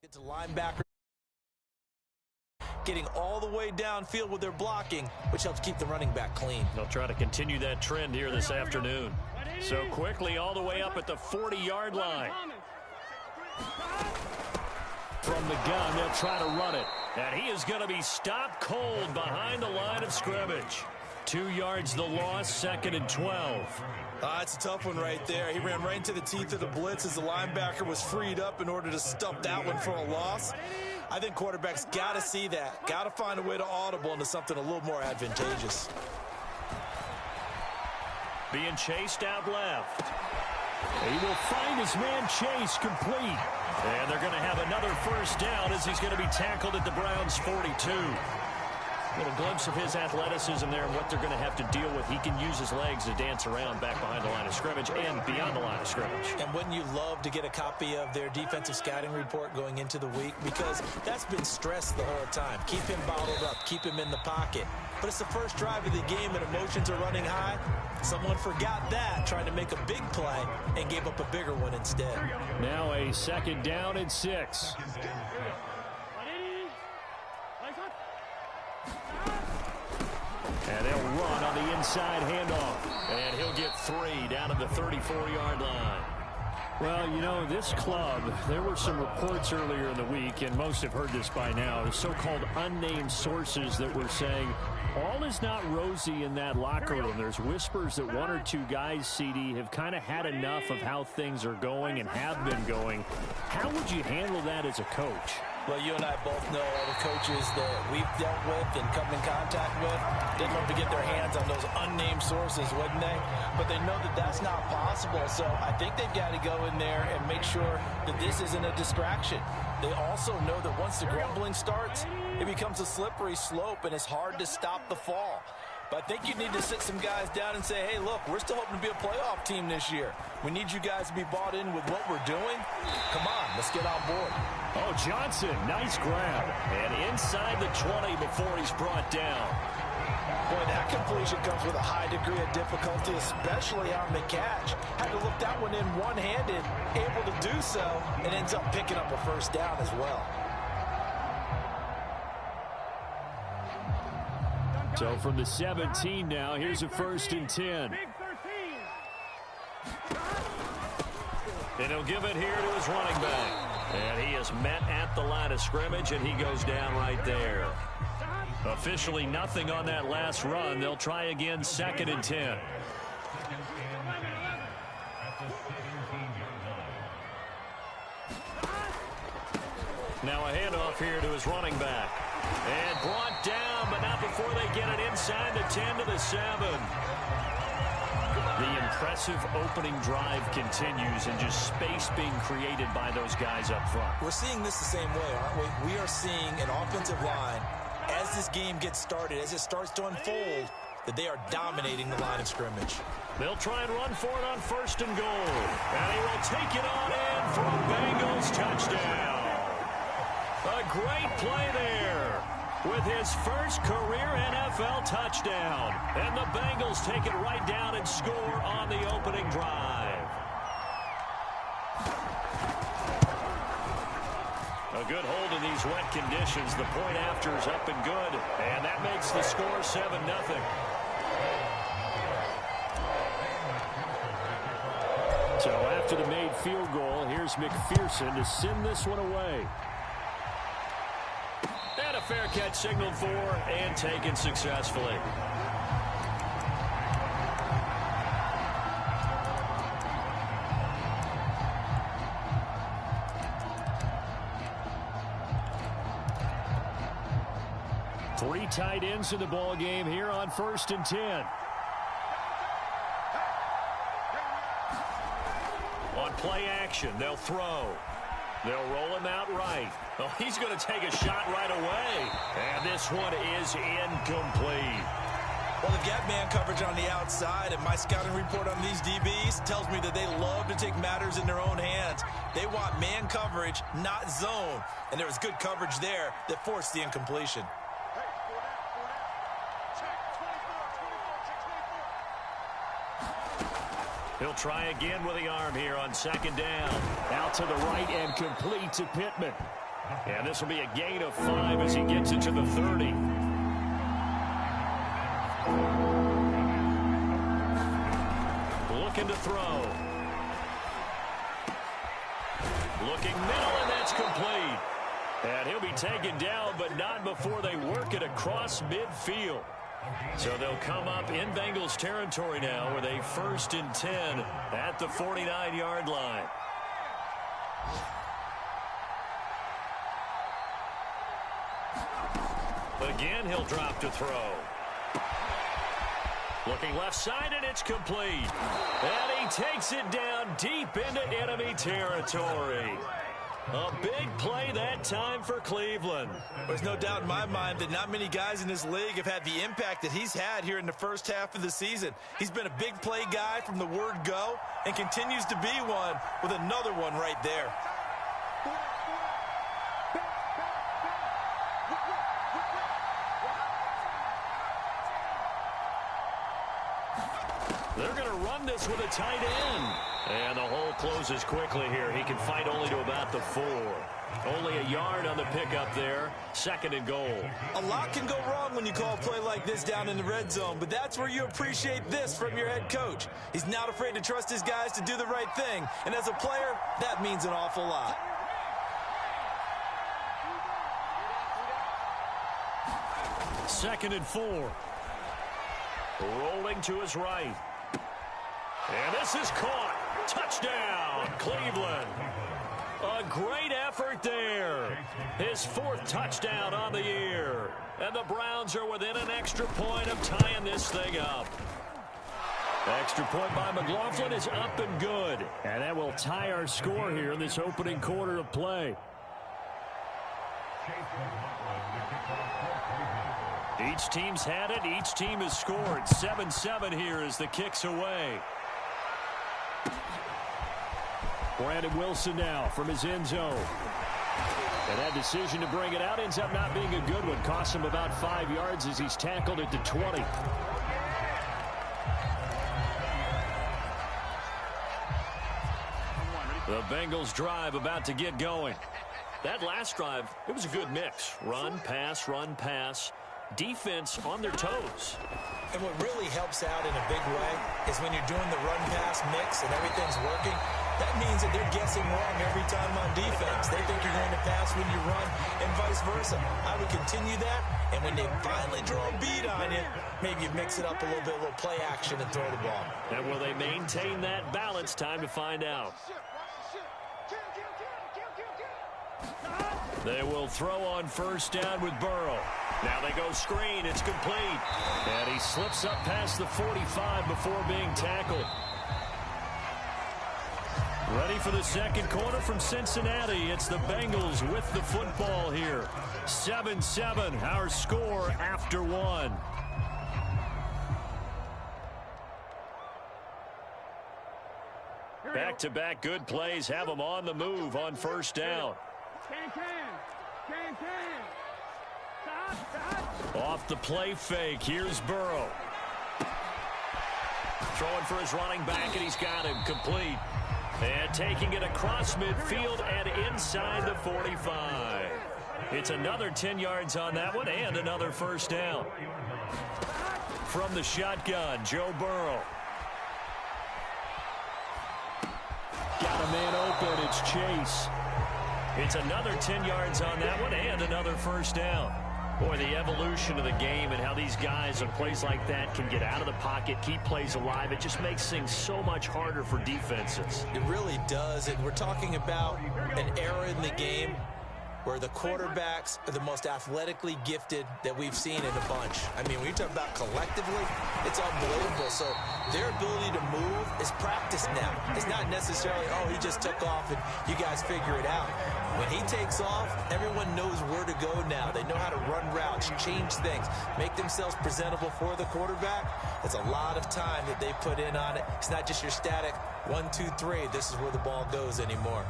It's a linebacker getting all the way downfield with their blocking, which helps keep the running back clean. They'll try to continue that trend here this afternoon. So quickly all the way up at the 40-yard line. From the gun, they'll try to run it. And he is going to be stopped cold behind the line of scrimmage. 2 yards the loss, 2nd and 12. It's a tough one right there. He ran right into the teeth of the blitz as the linebacker was freed up in order to stop that one for a loss. I think quarterbacks got to see that. Got to find a way to audible into something a little more advantageous. Being chased out left. He will find his man Chase complete. And they're going to have another first down as he's going to be tackled at the Browns' 42. A little glimpse of his athleticism there and what they're going to have to deal with. He can use his legs to dance around back behind the line of scrimmage and beyond the line of scrimmage. And wouldn't you love to get a copy of their defensive scouting report going into the week? Because that's been stressed the whole time. Keep him bottled up. Keep him in the pocket. But it's the first drive of the game and emotions are running high. Someone forgot that, trying to make a big play, and gave up a bigger one instead. Now a 2nd down and 6. And they'll run on the inside handoff. And he'll get 3 down at the 34-yard line. Well, you know, this club, there were some reports earlier in the week, and most have heard this by now, the so-called unnamed sources that were saying all is not rosy in that locker room. There's whispers that 1 or 2 guys, CD, have kind of had enough of how things are going and have been going. How would you handle that as a coach? Well, you and I both know all the coaches that we've dealt with and come in contact with. They'd love to get their hands on those unnamed sources, wouldn't they? But they know that that's not possible. So I think they've got to go in there and make sure that this isn't a distraction. They also know that once the grumbling starts, it becomes a slippery slope, and it's hard to stop the fall. But I think you need to sit some guys down and say, hey, look, we're still hoping to be a playoff team this year. We need you guys to be bought in with what we're doing. Come on, let's get on board. Oh, Johnson, nice grab. And inside the 20 before he's brought down. Boy, that completion comes with a high degree of difficulty, especially on the catch. Had to look that one in one-handed, able to do so, and ends up picking up a first down as well. So from the 17 now, here's a 1st and 10. And he'll give it here to his running back. And he is met at the line of scrimmage, and he goes down right there. Officially nothing on that last run. They'll try again, 2nd and 10. Now a handoff here to his running back. And brought down, but not before they get it inside the 10 to the 7. The impressive opening drive continues, and just space being created by those guys up front. We're seeing this the same way, aren't we? We are seeing an offensive line, as this game gets started, as it starts to unfold, that they are dominating the line of scrimmage. They'll try and run for it on 1st and goal. And he will take it on in for a Bengals touchdown. A great play there with his first career NFL touchdown. And the Bengals take it right down and score on the opening drive. A good hold in these wet conditions. The point after is up and good. And that makes the score 7-0. So after the made field goal, here's McPherson to send this one away. And a fair catch signaled for and taken successfully. Three tight ends in the ball game here on 1st and 10. On play action, they'll throw. They'll roll him out right. Oh, he's going to take a shot right away. And this one is incomplete. Well, they've got man coverage on the outside, and my scouting report on these DBs tells me that they love to take matters in their own hands. They want man coverage, not zone. And there was good coverage there that forced the incompletion. He'll try again with the arm here on 2nd down. Out to the right and complete to Pittman. And this will be a gain of 5 as he gets it to the 30. Looking to throw. Looking middle, and that's complete. And he'll be taken down, but not before they work it across midfield. So they'll come up in Bengals territory now with a 1st and 10 at the 49-yard line. Again, he'll drop to throw. Looking left side, and it's complete. And he takes it down deep into enemy territory. A big play that time for Cleveland. There's no doubt in my mind that not many guys in this league have had the impact that he's had here in the first half of the season. He's been a big play guy from the word go and continues to be one with another one right there. They're going to run this with a tight end. And the hole closes quickly here. He can fight only to about the 4. Only a yard on the pickup there. 2nd and goal. A lot can go wrong when you call a play like this down in the red zone, but that's where you appreciate this from your head coach. He's not afraid to trust his guys to do the right thing, and as a player, that means an awful lot. Second and 4. Rolling to his right. And this is caught. Touchdown, Cleveland. A great effort there. His 4th touchdown on the year. And the Browns are within an extra point of tying this thing up. Extra point by McLaughlin is up and good. And that will tie our score here in this opening quarter of play. Each team's had it. Each team has scored. 7-7 here as the kick's away. Brandon Wilson now from his end zone. And that decision to bring it out ends up not being a good one. Costs him about 5 yards as he's tackled at the 20. The Bengals drive about to get going. That last drive, it was a good mix. Run, pass, run, pass. Defense on their toes. And what really helps out in a big way is when you're doing the run-pass mix and everything's working, that means that they're guessing wrong every time on defense. They think you're going to pass when you run and vice versa. I would continue that, and when they finally draw a beat on you, maybe you mix it up a little bit, a little play action and throw the ball. And will they maintain that balance? Time to find out. They will throw on 1st down with Burrow. Now they go screen. It's complete. And he slips up past the 45 before being tackled. Ready for the second quarter from Cincinnati. It's the Bengals with the football here. 7-7, our score after 1. Back-to-back good plays have them on the move on 1st down. Off the play fake, here's Burrow. Throwing for his running back, and he's got him complete. And taking it across midfield and inside the 45. It's another 10 yards on that one and another 1st down. From the shotgun, Joe Burrow. Got a man open, it's Chase. It's another 10 yards on that one and another 1st down. Boy, the evolution of the game and how these guys on plays like that can get out of the pocket, keep plays alive, it just makes things so much harder for defenses. It really does, and we're talking about an era in the game where the quarterbacks are the most athletically gifted that we've seen in a bunch. I mean, when you talk about collectively, it's unbelievable. So their ability to move is practiced now. It's not necessarily, oh, he just took off and you guys figure it out. When he takes off, everyone knows where to go now. They know how to run routes, change things, make themselves presentable for the quarterback. It's a lot of time that they put in on it. It's not just your static 1, 2, 3. This is where the ball goes anymore.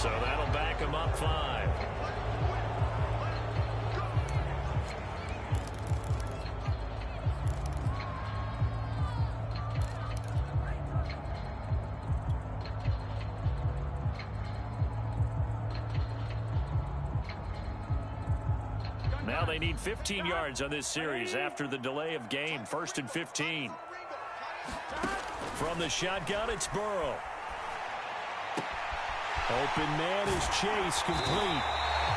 So that'll back him up 5. Now they need 15 yards on this series after the delay of game. 1st and 15. From the shotgun, it's Burrow. Open man is Chase, complete.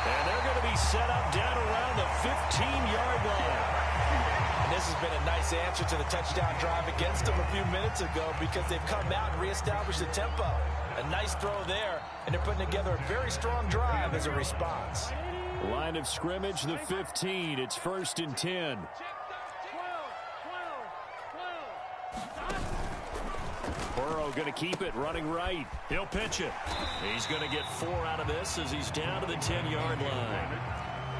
And they're going to be set up down around the 15-yard line. And this has been a nice answer to the touchdown drive against them a few minutes ago because they've come out and reestablished the tempo. A nice throw there, and they're putting together a very strong drive as a response. Line of scrimmage, the 15. It's 1st and 10. Burrow going to keep it, running right. He'll pitch it. He's going to get 4 out of this as he's down to the 10-yard line.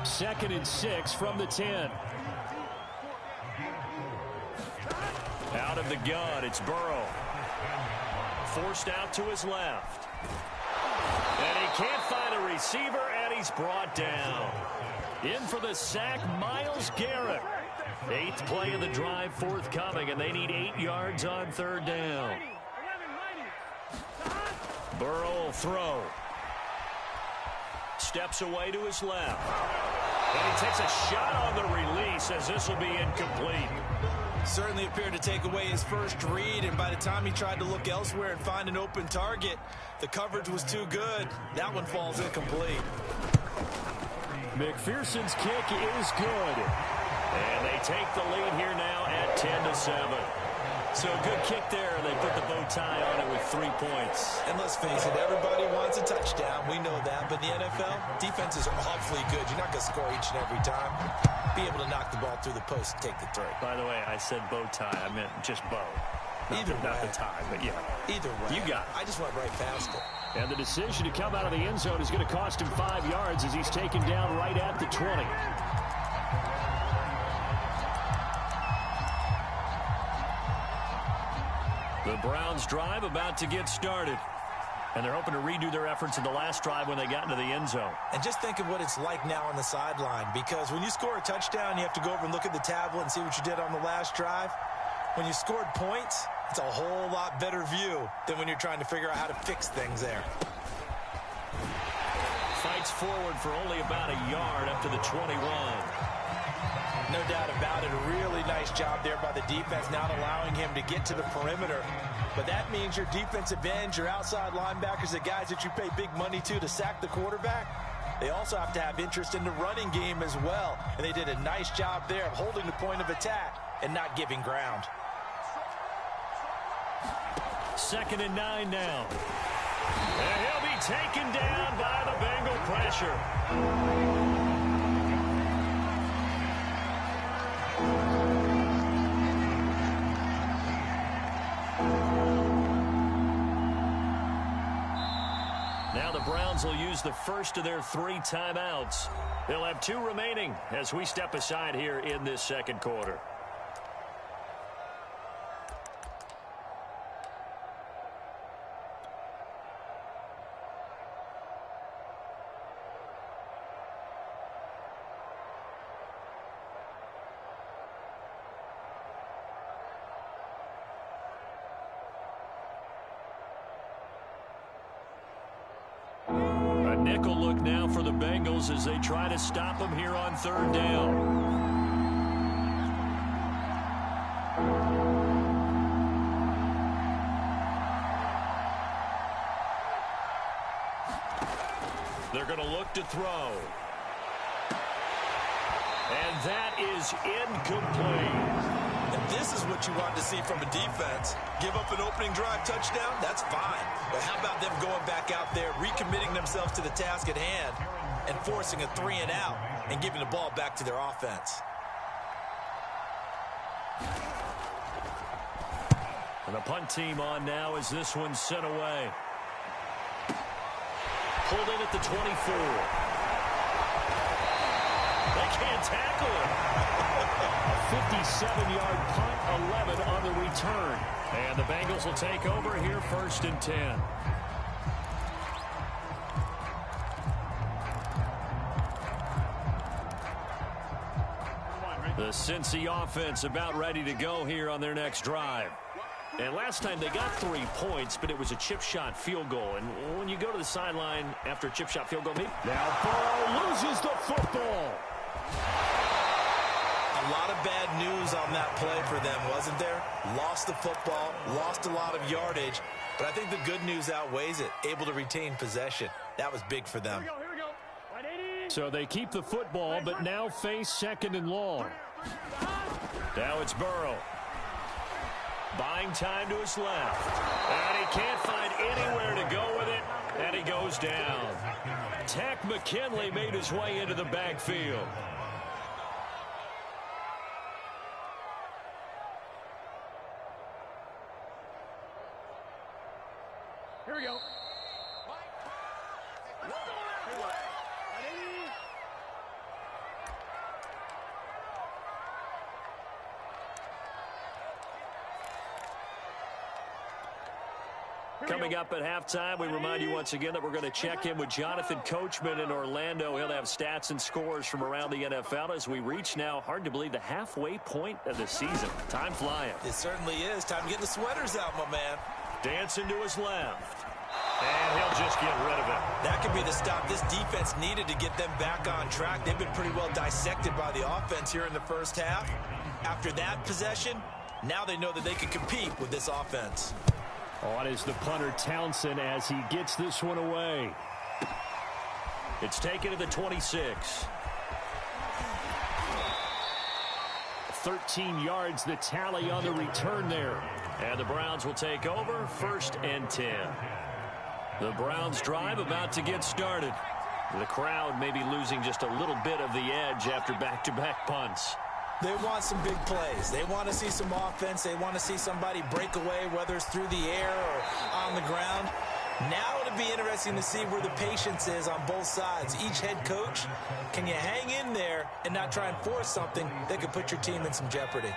2nd and 6 from the 10. Out of the gun, it's Burrow. Forced out to his left. And he can't find a receiver, and he's brought down. In for the sack, Myles Garrett. 8th play of the drive forthcoming, and they need 8 yards on 3rd down. Burrow will throw. Steps away to his left. And he takes a shot on the release as this will be incomplete. Certainly appeared to take away his first read, and by the time he tried to look elsewhere and find an open target, the coverage was too good. That one falls incomplete. McPherson's kick is good. And they take the lead here now at 10-7. So a good kick there. They put the bow tie on it with 3 points. And let's face it, everybody wants a touchdown. We know that. But in the NFL, defenses are awfully good. You're not going to score each and every time. Be able to knock the ball through the post and take the 3. By the way, I said bow tie. I meant just bow. Not the tie, but yeah. Either way. You got it. I just went right past it. And the decision to come out of the end zone is going to cost him 5 yards as he's taken down right at the 20. The Browns drive about to get started. And they're hoping to redo their efforts in the last drive when they got into the end zone. And just think of what it's like now on the sideline, because when you score a touchdown, you have to go over and look at the tablet and see what you did on the last drive. When you scored points, it's a whole lot better view than when you're trying to figure out how to fix things there. Fights forward for only about a yard up to the 21. No doubt about it. A really nice job there by the defense, not allowing him to get to the perimeter. But that means your defensive ends, your outside linebackers, the guys that you pay big money to sack the quarterback, they also have to have interest in the running game as well. And they did a nice job there of holding the point of attack and not giving ground. 2nd and 9 now. And he'll be taken down by the Bengal pressure. Now the Browns will use the first of their 3 timeouts. They'll have 2 remaining as we step aside here in this second quarter. Nickel look now for the Bengals as they try to stop them here on 3rd down. They're going to look to throw. And that is incomplete. And this is what you want to see from a defense. Give up an opening drive touchdown, that's fine. But how about them going back out there, recommitting themselves to the task at hand, and forcing a 3 and out, and giving the ball back to their offense. And the punt team on now as this one's sent away. Pulled in at the 24. They can't tackle him. A 57-yard punt, 11 on the return. And the Bengals will take over here 1st and 10. The Cincy offense about ready to go here on their next drive. And last time they got 3 points, but it was a chip shot field goal. And when you go to the sideline after a chip shot field goal, now Burrow loses the football. A lot of bad news on that play for them, wasn't there? Lost the football, lost a lot of yardage, but I think the good news outweighs it. Able to retain possession. That was big for them. Here we go. So they keep the football, but now face 2nd and long. Now it's Burrow. Buying time to his left. And he can't find anywhere to go with it, and he goes down. Tech McKinley made his way into the backfield. Here we go. Coming up at halftime, we remind you once again that we're going to check in with Jonathan Coachman in Orlando. He'll have stats and scores from around the NFL as we reach now, hard to believe, the halfway point of the season. Time flying. It certainly is. Time to get the sweaters out, my man. Dancing to his left. And he'll just get rid of it. That could be the stop this defense needed to get them back on track. They've been pretty well dissected by the offense here in the first half. After that possession, now they know that they can compete with this offense. On is the punter Townsend as he gets this one away. It's taken to the 26. 13 yards the tally on the return there. And the Browns will take over 1st and 10. The Browns drive about to get started. The crowd may be losing just a little bit of the edge after back-to-back punts. They want some big plays. They want to see some offense. They want to see somebody break away, whether it's through the air or on the ground. Now it'll be interesting to see where the patience is on both sides. Each head coach, can you hang in there and not try and force something that could put your team in some jeopardy?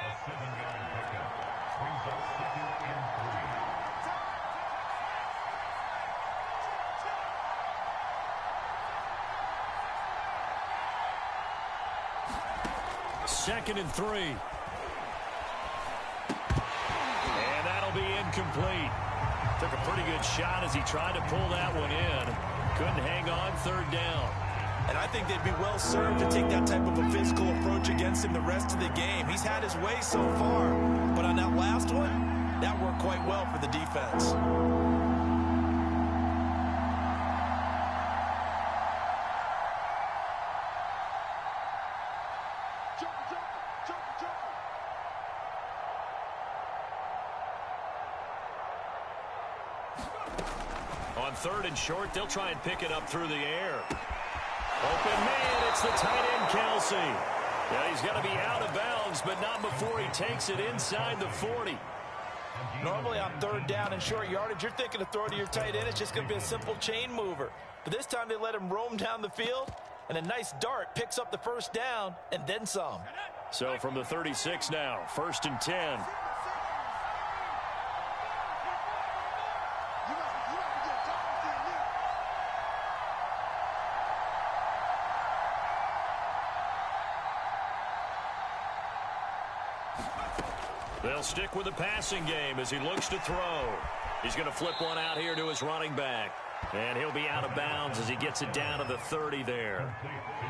Second and 3. And that'll be incomplete. Took a pretty good shot as he tried to pull that one in. Couldn't hang on 3rd down. And I think they'd be well served to take that type of a physical approach against him the rest of the game. He's had his way so far, but on that last one, that worked quite well for the defense. On 3rd and short, they'll try and pick it up through the air. Open man, it's the tight end, Kelsey. Yeah, he's got to be out of bounds, but not before he takes it inside the 40. Normally on 3rd down and short yardage, you're thinking of throwing to your tight end. It's just going to be a simple chain mover. But this time they let him roam down the field, and a nice dart picks up the 1st down and then some. So from the 36 now, 1st and 10. They'll stick with the passing game as he looks to throw. He's going to flip one out here to his running back. And he'll be out of bounds as he gets it down to the 30 there.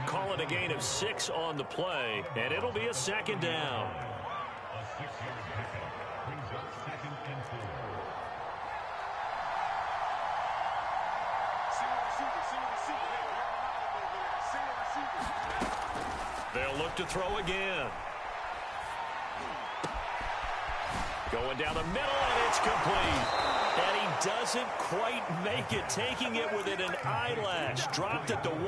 Call it a gain of 6 on the play, and it'll be a 2nd down. They'll look to throw again. Going down the middle, and it's complete. And he doesn't quite make it, taking it within an eyelash. Dropped at the 1.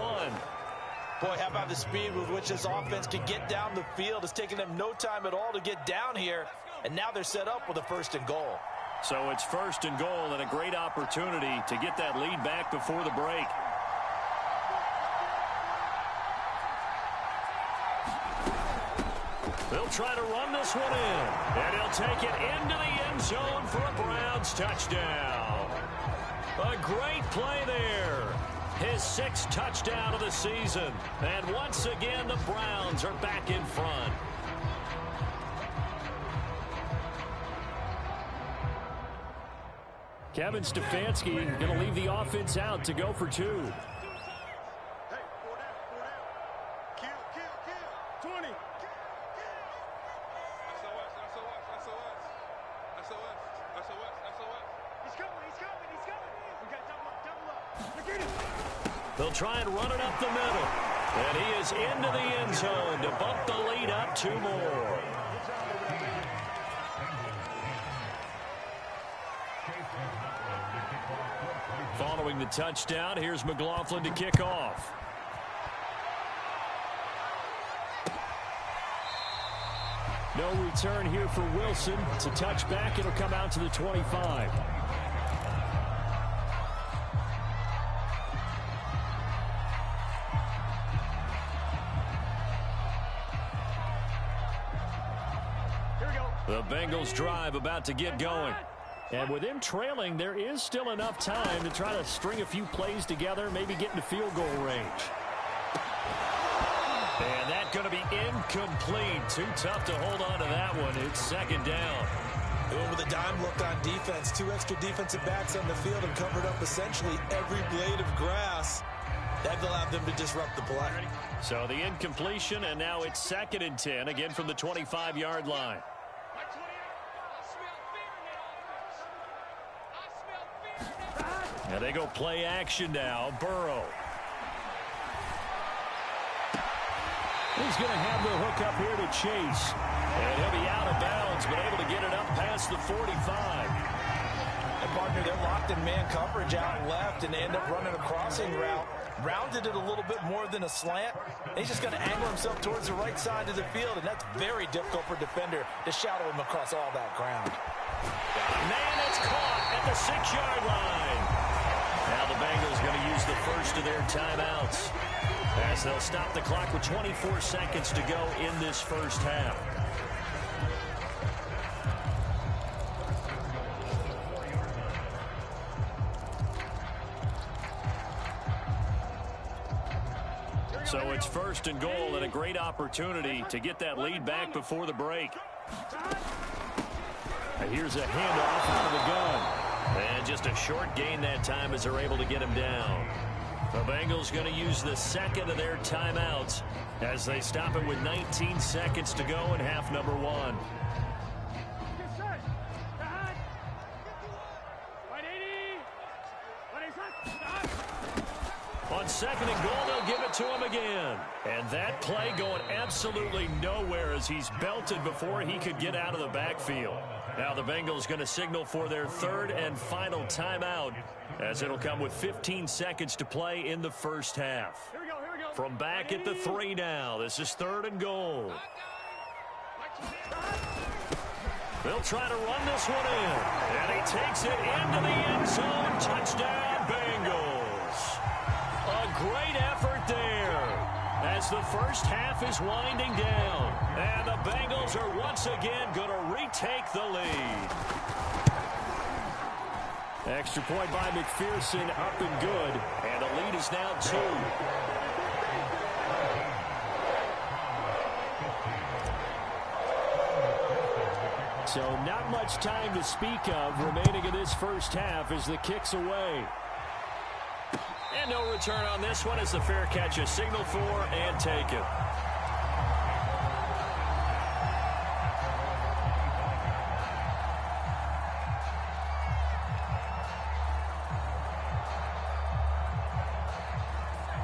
Boy, how about the speed with which this offense can get down the field? It's taken them no time at all to get down here, and now they're set up with a 1st and goal. So it's 1st and goal and a great opportunity to get that lead back before the break. They'll try to run this one in, and he'll take it into the end zone for a Browns touchdown. A great play there. His 6th touchdown of the season. And once again, the Browns are back in front. Kevin Stefanski going to leave the offense out to go for two. They'll try and run it up the middle. And he is into the end zone to bump the lead up two more. Following the touchdown, here's McLaughlin to kick off. No return here for Wilson. It's a touchback. It'll come out to the 25. The Bengals drive about to get going. And with them trailing, there is still enough time to try to string a few plays together, maybe get into field goal range. And that's going to be incomplete. Too tough to hold on to that one. It's second down. With a dime look on defense, two extra defensive backs on the field and covered up essentially every blade of grass. That will allow them to disrupt the play. So the incompletion, and now it's 2nd and 10, again from the 25-yard line. And they go play action now. Burrow. He's going to have the hook up here to Chase. And he'll be out of bounds, but able to get it up past the 45. And partner, they're locked in man coverage out left, and they end up running a crossing route. Rounded it a little bit more than a slant. He's just going to angle himself towards the right side of the field, and that's very difficult for a defender to shadow him across all that ground. Man, it's caught at the 6-yard line. Now the Bengals going to use the first of their timeouts as they'll stop the clock with 24 seconds to go in this first half. So it's 1st and goal, and a great opportunity to get that lead back before the break. And here's a handoff out of the gun. And just a short gain that time as they're able to get him down. The Bengals going to use the second of their timeouts as they stop it with 19 seconds to go in half number 1. On 2nd and goal, they'll give it to him again. And that play going absolutely nowhere as he's belted before he could get out of the backfield. Now the Bengals going to signal for their 3rd and final timeout as it'll come with 15 seconds to play in the first half. Here we go. From back at the 3 now, this is 3rd and goal. They'll try to run this one in. And he takes it into the end zone. Touchdown, Bengals. A great effort there as the first half is winding down. And the Bengals are once again going to retake the lead. Extra point by McPherson, up and good. And the lead is now 2. So not much time to speak of remaining in this first half as the kick's away. And no return on this one as the fair catch is signaled for and taken.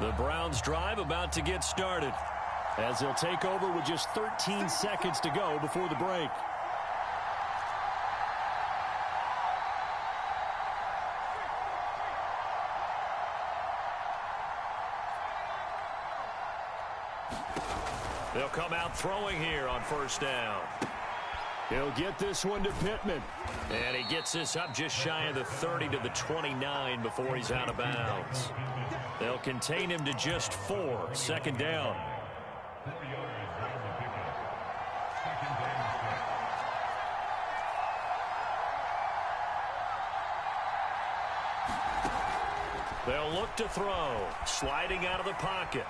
The Browns drive about to get started as they'll take over with just 13 seconds to go before the break. They'll come out throwing here on 1st down. He'll get this one to Pittman. And he gets this up just shy of the 30 to the 29 before he's out of bounds. They'll contain him to just 4. 2nd down. They'll look to throw. Sliding out of the pocket.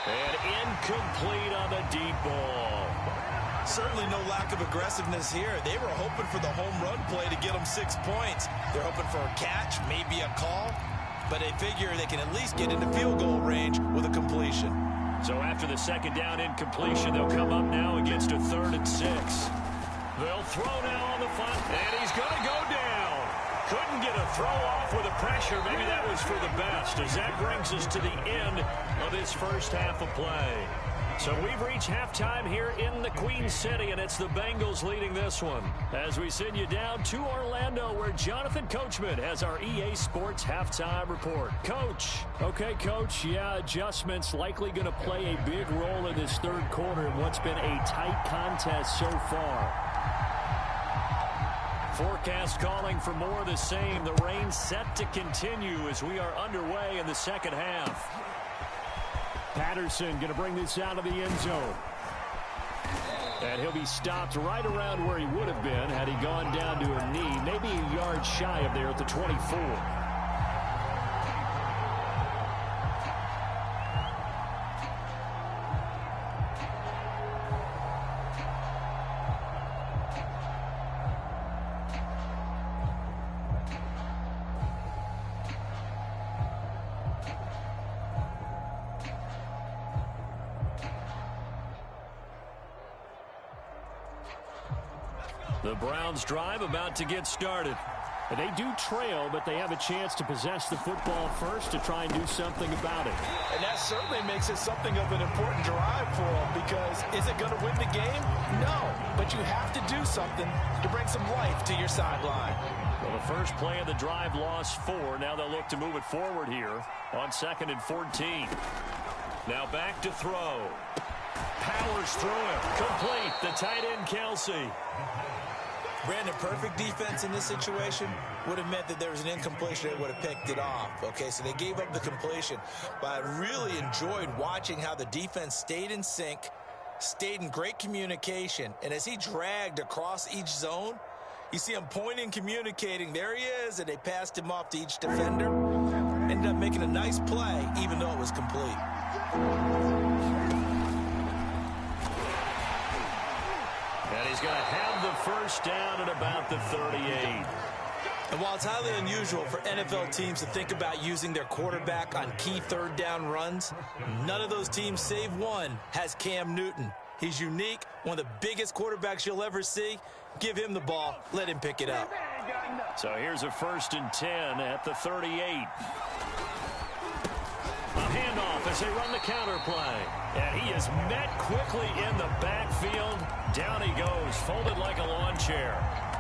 And incomplete on the deep ball. Certainly no lack of aggressiveness here. They were hoping for the home run play to get them 6 points. They're hoping for a catch, maybe a call, but they figure they can at least get into field goal range with a completion. So after the second down incompletion, they'll come up now against a 3rd and 6. They'll throw now on the front, and he's going to go down. Couldn't get a throw off with the pressure. Maybe that was for the best, as that brings us to the end of this first half of play. So we've reached halftime here in the Queen City, and it's the Bengals leading this one. As we send you down to Orlando, where Jonathan Coachman has our EA Sports halftime report. Coach. Okay, Coach, yeah, adjustments likely going to play a big role in this third quarter in what's been a tight contest so far. Forecast calling for more of the same. The rain set to continue as we are underway in the second half. Patterson going to bring this out of the end zone. And he'll be stopped right around where he would have been had he gone down to a knee, maybe a yard shy of there at the 24. The Browns drive about to get started. They do trail, but they have a chance to possess the football first to try and do something about it. And that certainly makes it something of an important drive for them, because is it going to win the game? No, but you have to do something to bring some life to your sideline. Well, the first play of the drive lost 4. Now they'll look to move it forward here on 2nd and 14. Now back to throw. Powers through it. Complete. The tight end, Kelsey. Brandon, perfect defense in this situation would have meant that there was an incompletion. They would have picked it off. Okay, so they gave up the completion. But I really enjoyed watching how the defense stayed in sync, stayed in great communication. And as he dragged across each zone, you see him pointing, communicating. There he is, and they passed him off to each defender. Ended up making a nice play, even though it was complete. And he's going to have the first down at about the 38. And while it's highly unusual for NFL teams to think about using their quarterback on key third down runs, none of those teams, save one, has Cam Newton. He's unique, one of the biggest quarterbacks you'll ever see. Give him the ball. Let him pick it up. So here's a 1st and 10 at the 38. A handoff as they run the counter play. And he is met quickly in the backfield. Down he goes, folded like a lawn chair.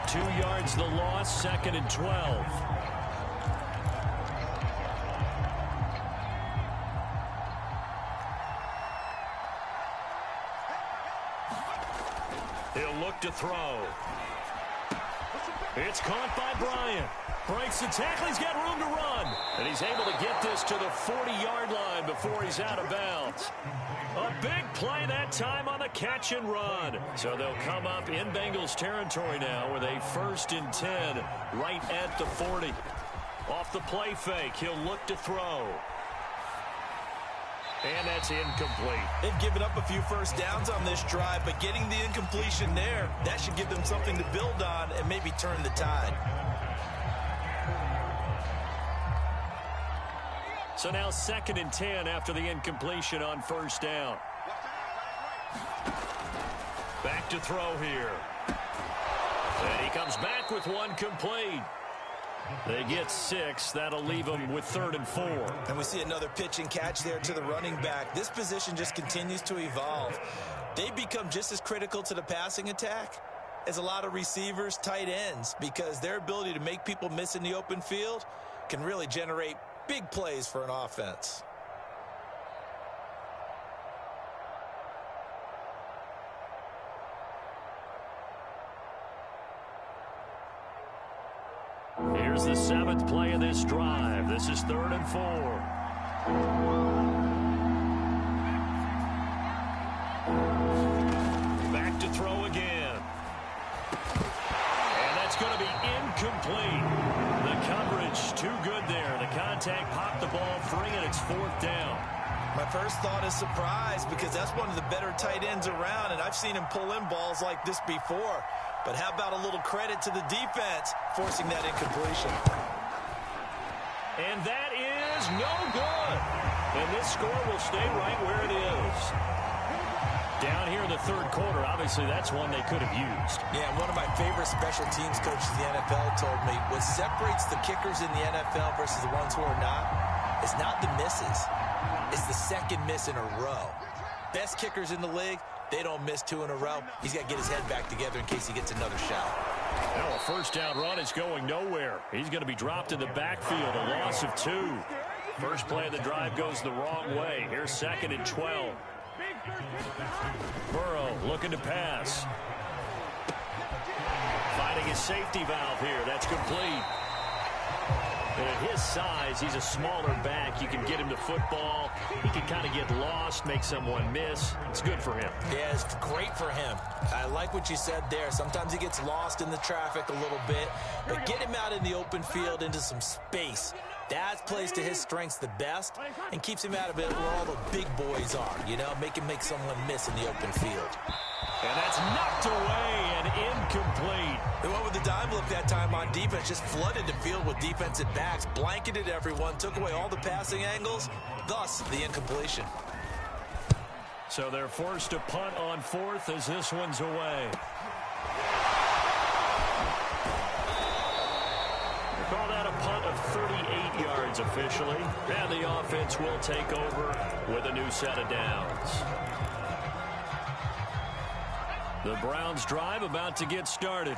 2 yards the loss, 2nd and 12. He'll look to throw. It's caught by Bryant. Breaks the tackle. He's got room to run. And he's able to get this to the 40-yard line before he's out of bounds. A big play that time on the catch and run. So they'll come up in Bengals territory now with a 1st and 10 right at the 40. Off the play fake, he'll look to throw. And that's incomplete. They've given up a few first downs on this drive, but getting the incompletion there, that should give them something to build on and maybe turn the tide. So now 2nd and 10 after the incompletion on 1st down. Back to throw here. And he comes back with one complete. They get 6. That'll leave them with 3rd and 4. And we see another pitch and catch there to the running back. This position just continues to evolve. They become just as critical to the passing attack as a lot of receivers, tight ends, because their ability to make people miss in the open field can really generate big plays for an offense. Here's the 7th play of this drive. This is 3rd and 4. Back to throw again. And that's going to be incomplete. The coverage too good there. The contact popped the ball free, and it's 4th down. My first thought is surprise because that's one of the better tight ends around, and I've seen him pull in balls like this before. But how about a little credit to the defense forcing that incompletion? And that is no good. And this score will stay right where it is. Down here in the third quarter, obviously that's one they could have used. Yeah, and one of my favorite special teams coaches in the NFL told me what separates the kickers in the NFL versus the ones who are not is not the misses. It's the second miss in a row. Best kickers in the league, they don't miss 2 in a row. He's got to get his head back together in case he gets another shot. Now a first down run is going nowhere. He's going to be dropped in the backfield, a loss of 2. First play of the drive goes the wrong way. Here's 2nd and 12. Burrow looking to pass. Finding his safety valve here. That's complete. And at his size, he's a smaller back. You can get him to football. He can kind of get lost, make someone miss. It's good for him. Yeah, it's great for him. I like what you said there. Sometimes he gets lost in the traffic a little bit. But get him out in the open field into some space. That plays to his strengths the best and keeps him out of it where all the big boys are. You know, make him make someone miss in the open field. And that's knocked away and incomplete. They went with the dime look that time on defense, just flooded the field with defensive backs, blanketed everyone, took away all the passing angles, thus the incompletion. So they're forced to punt on 4th as this one's away. They call that a punt of 38 yards officially, and the offense will take over with a new set of downs. The Browns drive about to get started.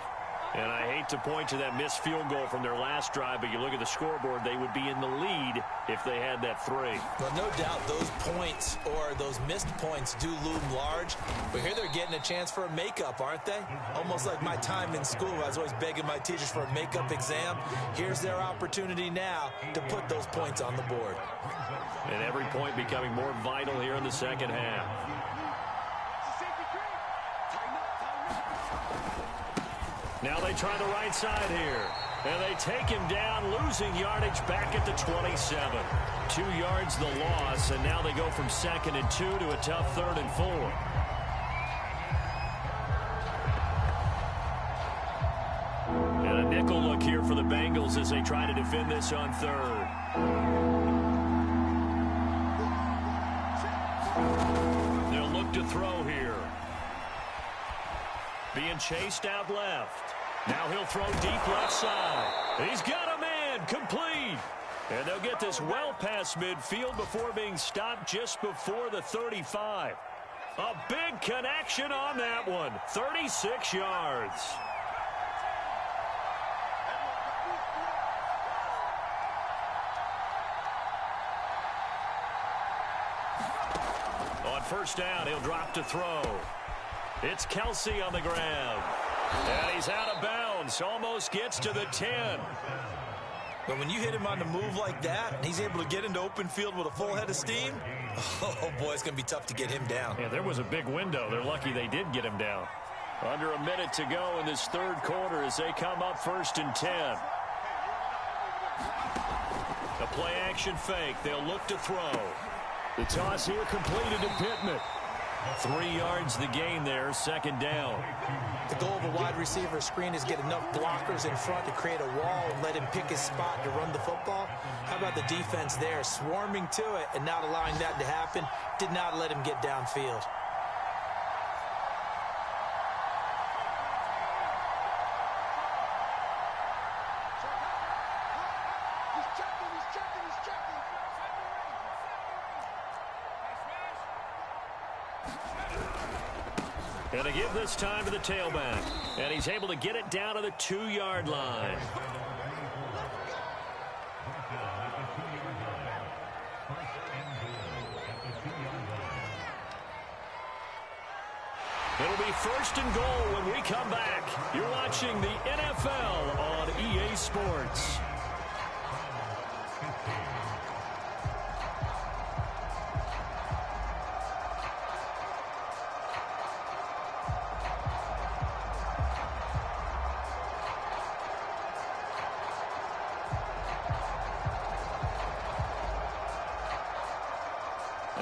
And I hate to point to that missed field goal from their last drive, but you look at the scoreboard, they would be in the lead if they had that 3. Well, no doubt those points or those missed points do loom large. But here they're getting a chance for a makeup, aren't they? Almost like my time in school. I was always begging my teachers for a makeup exam. Here's their opportunity now to put those points on the board. And every point becoming more vital here in the second half. Now they try the right side here. And they take him down, losing yardage back at the 27. 2 yards the loss, and now they go from 2nd and 2 to a tough 3rd and 4. And a nickel look here for the Bengals as they try to defend this on 3rd. They'll look to throw here. Being chased out left. Now he'll throw deep left side. He's got a man, complete. And they'll get this well past midfield before being stopped just before the 35. A big connection on that one. 36 yards. On first down, he'll drop to throw. It's Kelsey on the ground. And he's out of bounds. Almost gets to the 10. But when you hit him on the move like that, and he's able to get into open field with a full head of steam, oh, boy, it's going to be tough to get him down. Yeah, there was a big window. They're lucky they did get him down. Under a minute to go in this 3rd quarter as they come up 1st and 10. A play-action fake. They'll look to throw. The toss here completed to Pittman. 3 yards the gain there, 2nd down. The goal of a wide receiver screen is get enough blockers in front to create a wall and let him pick his spot to run the football. How about the defense there, swarming to it and not allowing that to happen? Did not let him get downfield. And to give this time to the tailback. And he's able to get it down to the 2-yard line. It'll be 1st and goal when we come back. You're watching the NFL on EA Sports.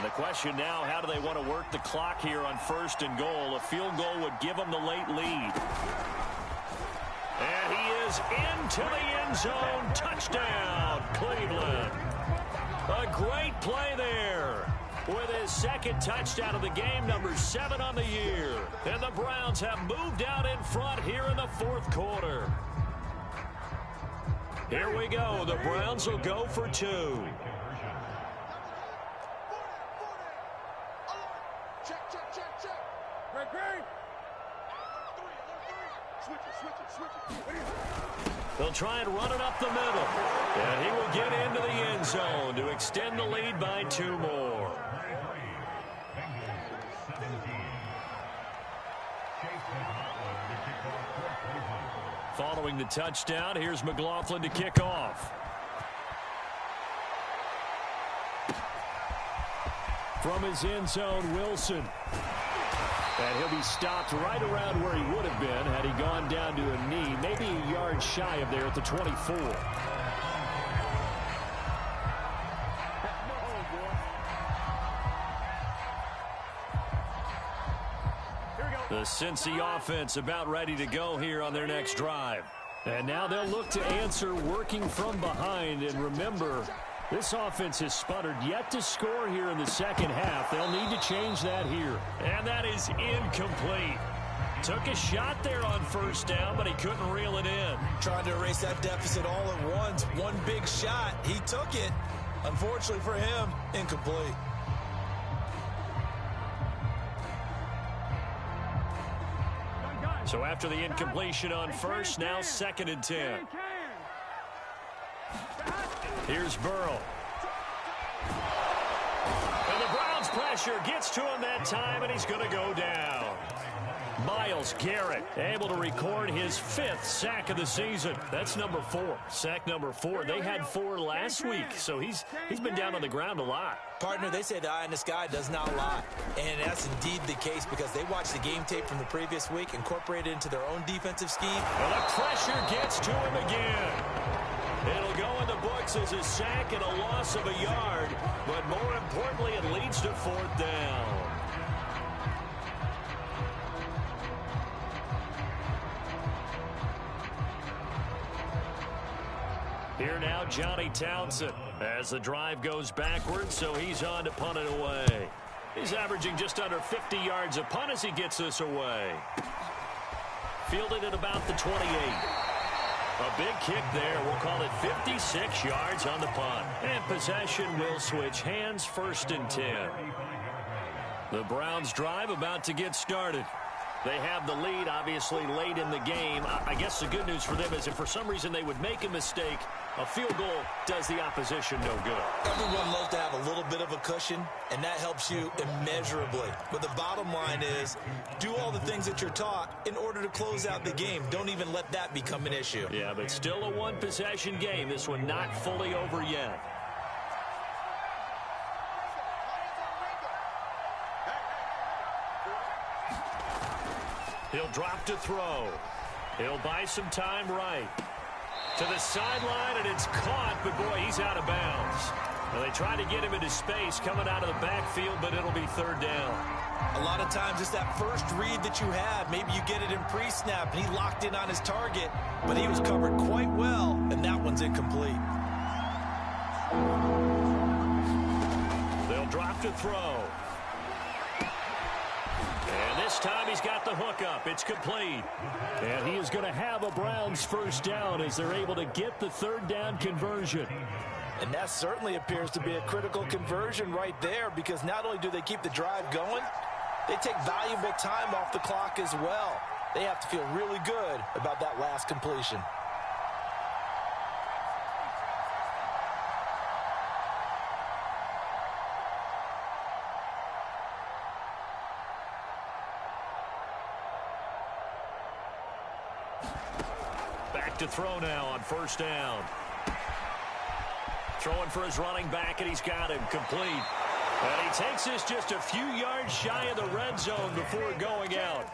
The question now, how do they want to work the clock here on 1st and goal? A field goal would give them the late lead. And he is into the end zone. Touchdown, Cleveland. A great play there with his second touchdown of the game, number 7 on the year. And the Browns have moved out in front here in the 4th quarter. Here we go. The Browns will go for 2. They'll try and run it up the middle. And he will get into the end zone to extend the lead by 2 more. Following the touchdown, here's McLaughlin to kick off. From his end zone, Wilson. And he'll be stopped right around where he would have been had he gone down to a knee, maybe a yard shy of there at the 24. The Cincy offense about ready to go here on their next drive. And now they'll look to answer working from behind. And remember, this offense has sputtered yet to score here in the second half. They'll need to change that here. And that is incomplete. Took a shot there on 1st down, but he couldn't reel it in. Trying to erase that deficit all at once. One big shot. He took it. Unfortunately for him, incomplete. So after the incompletion on 1st, now 2nd and 10. Here's Burrow. And the Browns pressure gets to him that time, and he's going to go down. Myles Garrett able to record his 5th sack of the season. That's number 4. Sack number 4. They had 4 last week, so he's been down on the ground a lot. Partner, they say the eye in the sky does not lie. And that's indeed the case because they watched the game tape from the previous week, incorporated it into their own defensive scheme. Well, the pressure gets to him again. It'll go in the books as a sack and a loss of a yard, but more importantly, it leads to 4th down. Here now, Johnny Townsend as the drive goes backwards, so he's on to punt it away. He's averaging just under 50 yards a punt as he gets this away. Fielded at about the 28. A big kick there. We'll call it 56 yards on the punt. And possession will switch hands, 1st and 10. The Browns drive about to get started. They have the lead, obviously, late in the game. I guess the good news for them is if for some reason they would make a mistake, a field goal does the opposition no good. Everyone loves to have a little bit of a cushion, and that helps you immeasurably. But the bottom line is, do all the things that you're taught in order to close out the game. Don't even let that become an issue. Yeah, but still a one-possession game. This one not fully over yet. He'll drop to throw. He'll buy some time right. To the sideline, and it's caught, but boy, he's out of bounds. Well, they try to get him into space coming out of the backfield, but it'll be 3rd down. A lot of times it's that first read that you have. Maybe you get it in pre-snap, and he locked in on his target, but he was covered quite well, and that one's incomplete. They'll drop to throw. And this time he's got the hook up. It's complete. And he is going to have a Browns 1st down as they're able to get the 3rd down conversion. And that certainly appears to be a critical conversion right there because not only do they keep the drive going, they take valuable time off the clock as well. They have to feel really good about that last completion. To throw now on 1st down. Throwing for his running back, and he's got him complete. And he takes this just a few yards shy of the red zone before going out.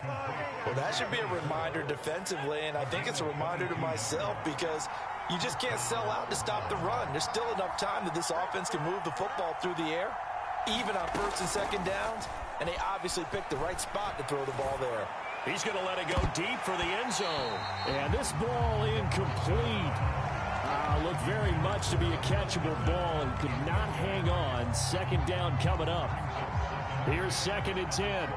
Well, that should be a reminder defensively, and I think it's a reminder to myself because you just can't sell out to stop the run. There's still enough time that this offense can move the football through the air. even on first and second downs, and they obviously picked the right spot to throw the ball there. He's going to let it go deep for the end zone. And this ball incomplete. Looked very much to be a catchable ball and could not hang on. Second down coming up. Here's 2nd and 10.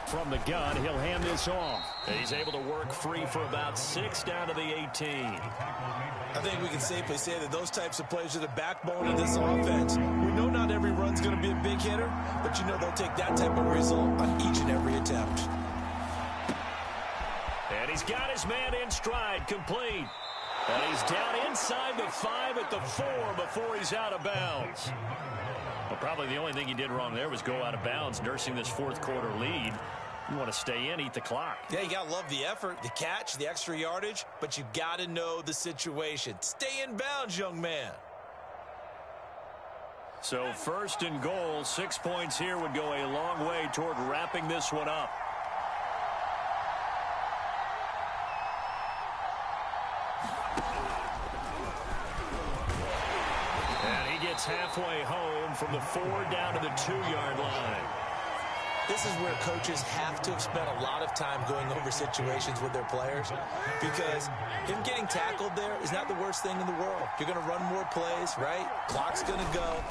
From the gun, he'll hand this off. He's able to work free for about 6 down to the 18. I think we can safely say that those types of plays are the backbone of this offense. We know not every run's going to be a big hitter, but you know they'll take that type of result on each and every attempt. And he's got his man in stride, complete. And he's down inside the 5 at the 4 before he's out of bounds. Well, probably the only thing he did wrong there was go out of bounds, nursing this fourth quarter lead. You want to stay in, eat the clock. Yeah, you got to love the effort, the catch, the extra yardage, but you got to know the situation. Stay in bounds, young man. So 1st and goal, 6 points here would go a long way toward wrapping this one up. And he gets halfway home from the 4 down to the 2-yard line. This is where coaches have to have spent a lot of time going over situations with their players, because him getting tackled there is not the worst thing in the world. You're going to run more plays, right? Clock's going to go.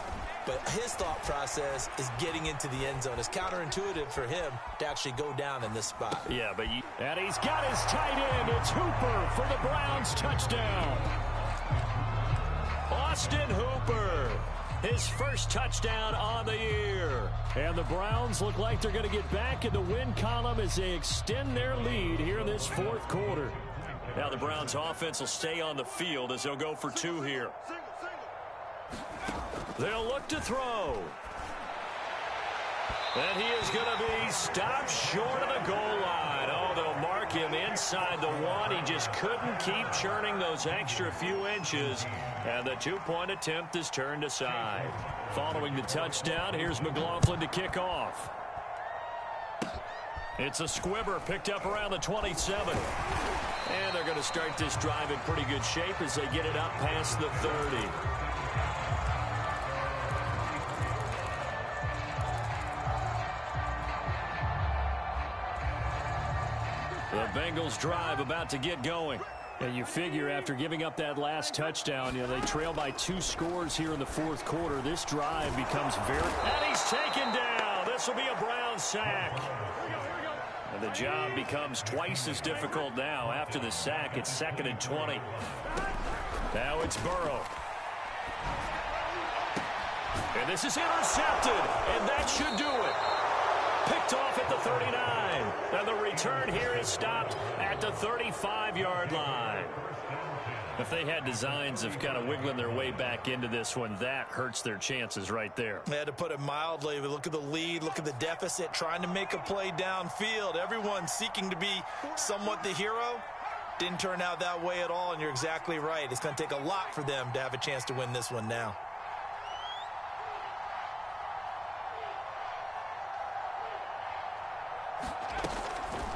But his thought process is getting into the end zone. It's counterintuitive for him to actually go down in this spot. Yeah, but and he's got his tight end. It's Hooper for the Browns touchdown. Austin Hooper. His first touchdown on the year. And the Browns look like they're going to get back in the win column as they extend their lead here in this fourth quarter. Now the Browns offense will stay on the field as they'll go for 2 here. They'll look to throw. And he is going to be stopped short of the goal line. Oh, they'll mark him inside the 1. He just couldn't keep churning those extra few inches. And the 2-point attempt is turned aside. Following the touchdown, here's McLaughlin to kick off. It's a squibber picked up around the 27. And they're going to start this drive in pretty good shape as they get it up past the 30. The Bengals drive about to get going. And you figure after giving up that last touchdown, they trail by 2 scores here in the fourth quarter. This drive becomes very... And he's taken down. This will be a Brown sack. And the job becomes twice as difficult now. After the sack, it's 2nd and 20. Now it's Burrow. And this is intercepted. And that should do it. Picked off at the 39. And the return here is stopped at the 35-yard line. If they had designs of kind of wiggling their way back into this one, that hurts their chances right there. They had to put it mildly. Look at the lead. Look at the deficit. Trying to make a play downfield. Everyone seeking to be somewhat the hero. Didn't turn out that way at all, and you're exactly right. It's going to take a lot for them to have a chance to win this one now.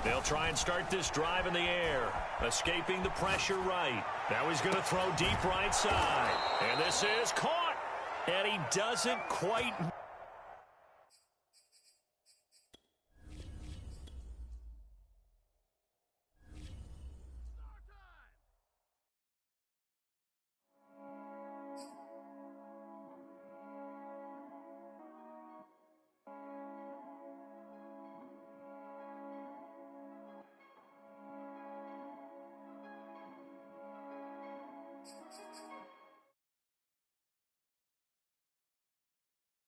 They'll try and start this drive in the air. Escaping the pressure right. Now he's going to throw deep right side. And this is caught. And he doesn't quite...